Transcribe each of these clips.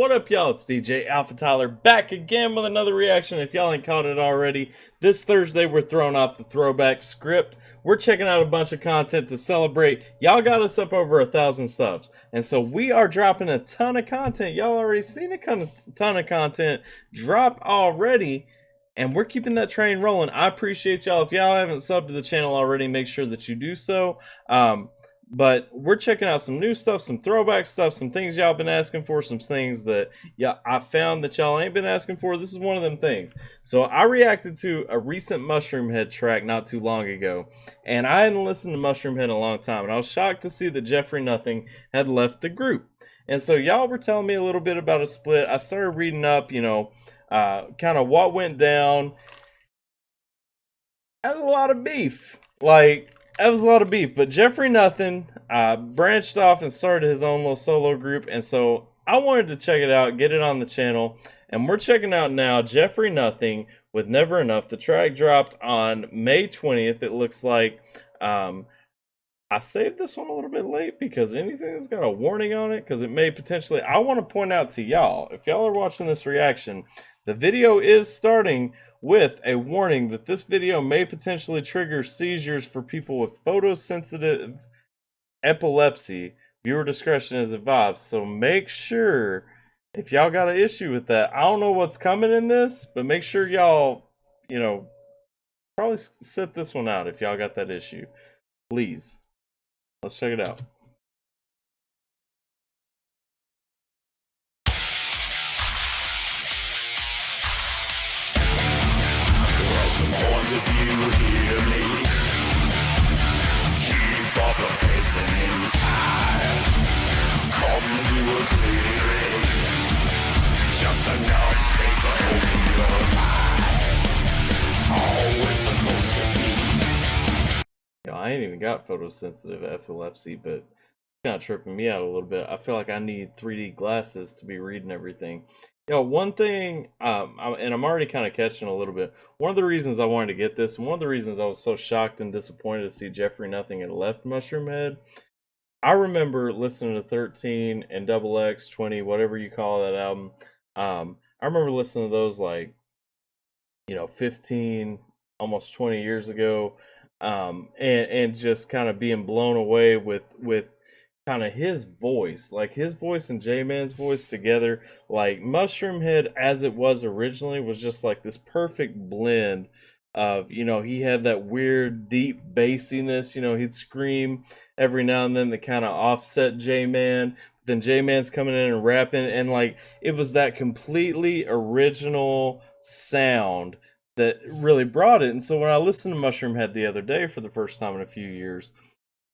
What up, y'all? It's DJ AlphaTyler back again with another reaction. If y'all ain't caught it already, this Thursday we're throwing out the throwback script. We're checking out a bunch of content to celebrate. Y'all got us up over 1,000 subs, and so we are dropping a ton of content. Y'all already seen a ton of content drop already, and we're keeping that train rolling. I appreciate y'all. If y'all haven't subbed to the channel already, make sure that you do so. But we're checking out some new stuff, some throwback stuff, some things y'all been asking for, some things that I found that y'all ain't been asking for. This is one of them things. So I reacted to a recent Mushroomhead track not too long ago, and I hadn't listened to Mushroomhead in a long time, and I was shocked to see that Jeffrey Nothing had left the group. And so y'all were telling me a little bit about a split. I started reading up, kind of what went down. That was a lot of beef. That was a lot of beef, but Jeffrey Nothing branched off and started his own little solo group, and so I wanted to check it out, get it on the channel, and we're checking out now Jeffrey Nothing with Never Enough. The track dropped on May 20th, it looks like. I saved this one a little bit late because anything that's got a warning on it, because it may potentially... I want to point out to y'all, if y'all are watching this reaction, the video is starting with a warning that this video may potentially trigger seizures for people with photosensitive epilepsy. Viewer discretion is advised. So make sure, if y'all got an issue with that, I don't know what's coming in this, but make sure y'all, probably set this one out if y'all got that issue. Please. Let's check it out. Some horns if you hear me. Keep up the pacing in time. Come to a clearing. Just enough space to open your mind. Always supposed to be. I ain't even got photosensitive epilepsy, but it's kind of tripping me out a little bit. I feel like I need 3D glasses to be reading everything. One thing, and I'm already kind of catching a little bit. One of the reasons I wanted to get this, and one of the reasons I was so shocked and disappointed to see Jeffrey Nothing had left Mushroomhead, I remember listening to 13 and XX, 20, whatever you call that album. I remember listening to those 15, almost 20 years ago, and just kind of being blown away with kind of his voice, his voice and J-Man's voice together. Mushroomhead as it was originally was just this perfect blend of, he had that weird deep bassiness, he'd scream every now and then that kind of offset J-Man. Then J-Man's coming in and rapping, and it was that completely original sound that really brought it. And so when I listened to Mushroomhead the other day for the first time in a few years,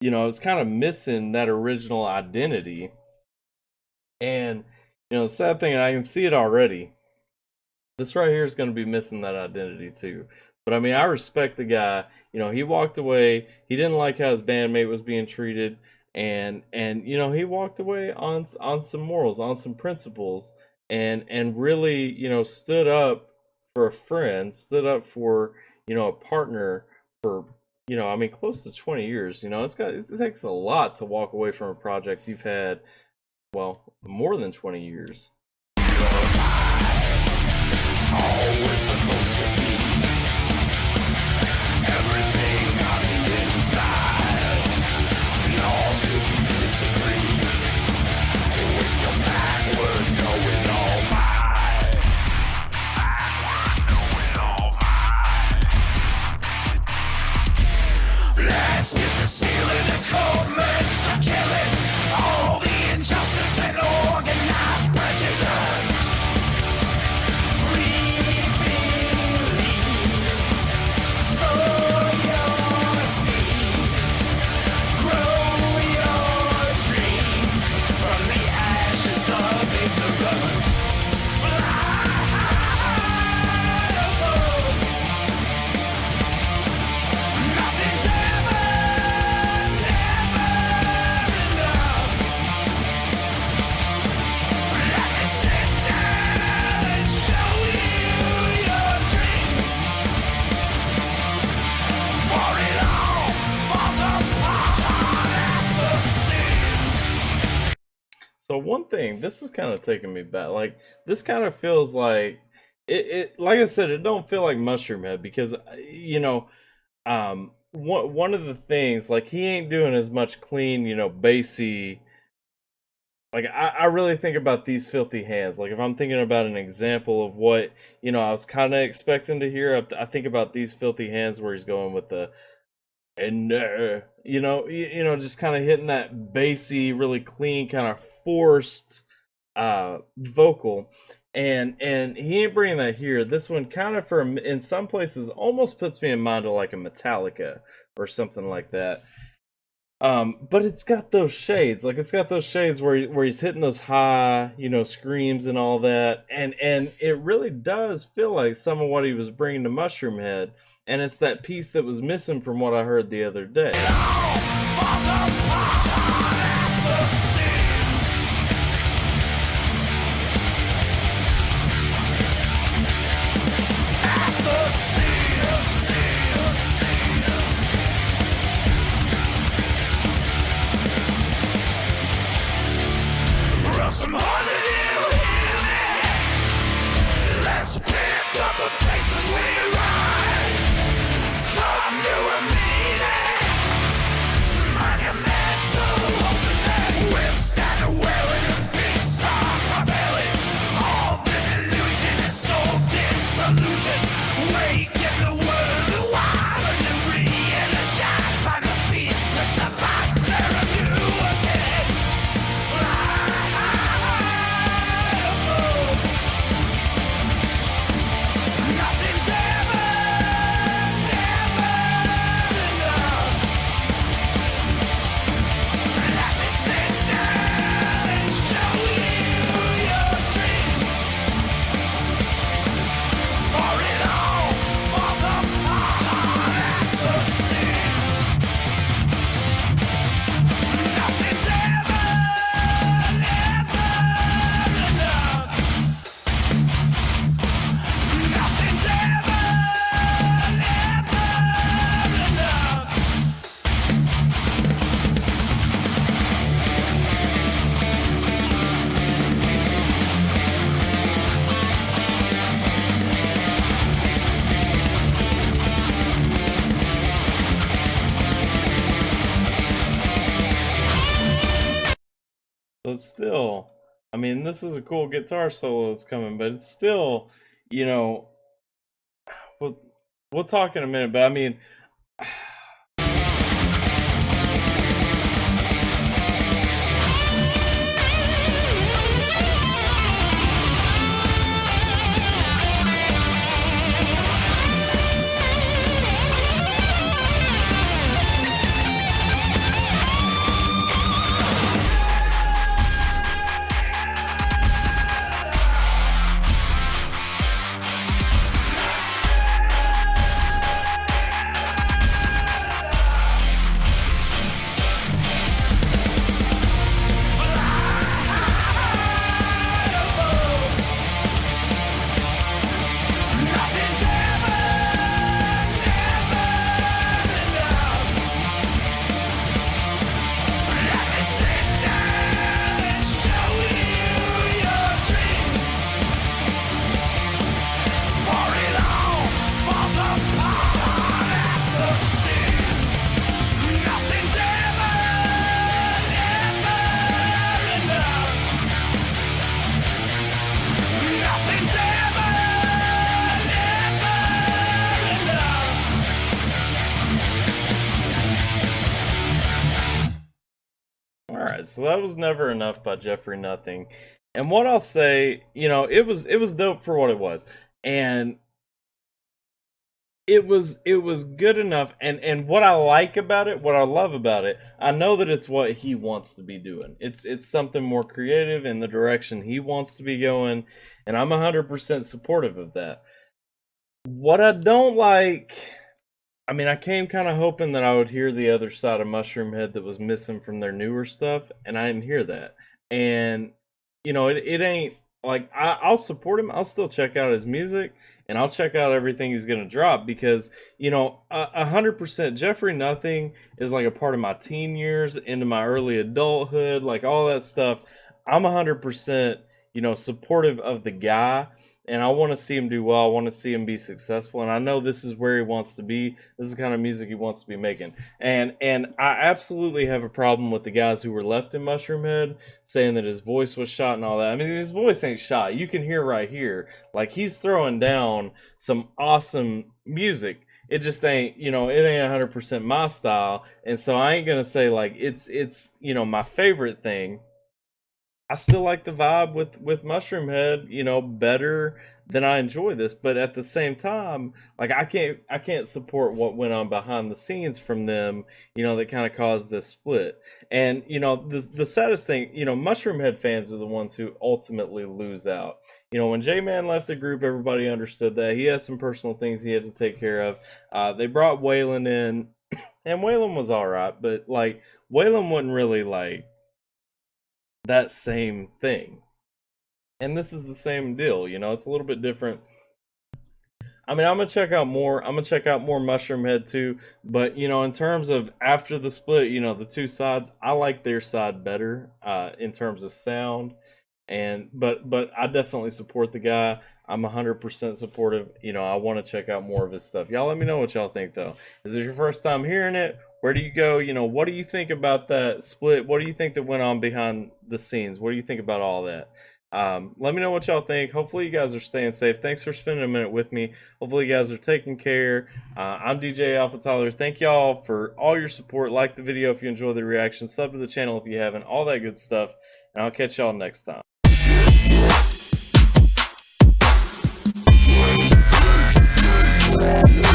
I was kind of missing that original identity. And, the sad thing, and I can see it already, this right here is going to be missing that identity too. But I mean, I respect the guy. He walked away. He didn't like how his bandmate was being treated. And he walked away on some morals, on some principles, and really, stood up for a friend, stood up for, a partner for, close to 20 years. It takes a lot to walk away from a project you've had, well, more than 20 years. Always supposed to be everything on the inside. Lost if you disagree. With your backward knowing all mine. Let's hit the ceiling and cold men start killing all the injustice and organized prejudice. We believe So one thing, this is kind of taking me back. Like this kind of feels like it. Like I said, it don't feel like Mushroomhead because one of the things like he ain't doing as much clean, bassy. Like I really think about these filthy hands. Like if I'm thinking about an example of what I was kind of expecting to hear, I think about these filthy hands where he's going with the and just kind of hitting that bassy, really clean, kind of forced vocal, and he ain't bringing that here. This one kind of, for in some places, almost puts me in mind of like a Metallica or something like that. But it's got those shades, like it's got those shades where he's hitting those high, screams and all that, and it really does feel like some of what he was bringing to Mushroomhead, and it's that piece that was missing from what I heard the other day. Some honey, let's pick up the places we rise. Come to a meeting, monumental opening. We're standing wearing a piece of propelling. All the illusion and soul disillusion. Wake in the world of wild and to re-energize. Find a piece to survive. There are new again. Nothing's ever, never enough. Let me sit down and show you your dreams. For it all falls apart at the seams. Nothing's ever, never enough. Nothing's ever, So it's still, I mean, this is a cool guitar solo that's coming, but it's still, you know, we'll talk in a minute, but I mean, nothing's ever, never enough. Let me sit down and show you your dreams. For it all falls apart at the seams. Nothing's ever, never enough. Nothing's ever, never enough. all right, so that was Never Enough by Jeffrey Nothing. And what I'll say, it was dope for what it was. And it was good enough, and what I like about it, what I love about it, I know that it's what he wants to be doing. It's something more creative in the direction he wants to be going, and I'm 100% supportive of that. What I don't like, I mean, I came kind of hoping that I would hear the other side of Mushroomhead that was missing from their newer stuff, and I didn't hear that. And it ain't like I'll support him. I'll still check out his music, and I'll check out everything he's gonna drop because 100% Jeffrey Nothing is like a part of my teen years into my early adulthood, like all that stuff. I'm 100%, supportive of the guy, and I want to see him do well. I want to see him be successful, and I know this is where he wants to be. This is the kind of music he wants to be making, and I absolutely have a problem with the guys who were left in Mushroomhead saying that his voice was shot and all that. I mean, his voice ain't shot. You can hear right here, like he's throwing down some awesome music. It just ain't, it ain't 100% my style, and so I ain't gonna say like it's my favorite thing. I still like the vibe with Mushroomhead, better than I enjoy this, but at the same time, like I can't support what went on behind the scenes from them, that kind of caused this split. And the saddest thing, Mushroomhead fans are the ones who ultimately lose out. When J-Man left the group, everybody understood that he had some personal things he had to take care of. They brought Waylon in, and Waylon was all right, but like Waylon wasn't really like that same thing. And this is the same deal, it's a little bit different. I mean, I'm gonna check out more. I'm gonna check out more Mushroomhead too. But in terms of after the split, the two sides, I like their side better in terms of sound. And but I definitely support the guy. I'm 100% supportive. I want to check out more of his stuff. Y'all let me know what y'all think though. Is this your first time hearing it? Where do you go? What do you think about that split? What do you think that went on behind the scenes? What do you think about all that? Let me know what y'all think. Hopefully you guys are staying safe. Thanks for spending a minute with me. Hopefully you guys are taking care. I'm DJ AlphaTyler. Thank y'all for all your support. Like the video if you enjoy the reaction. Sub to the channel if you haven't. All that good stuff. And I'll catch y'all next time. Yeah.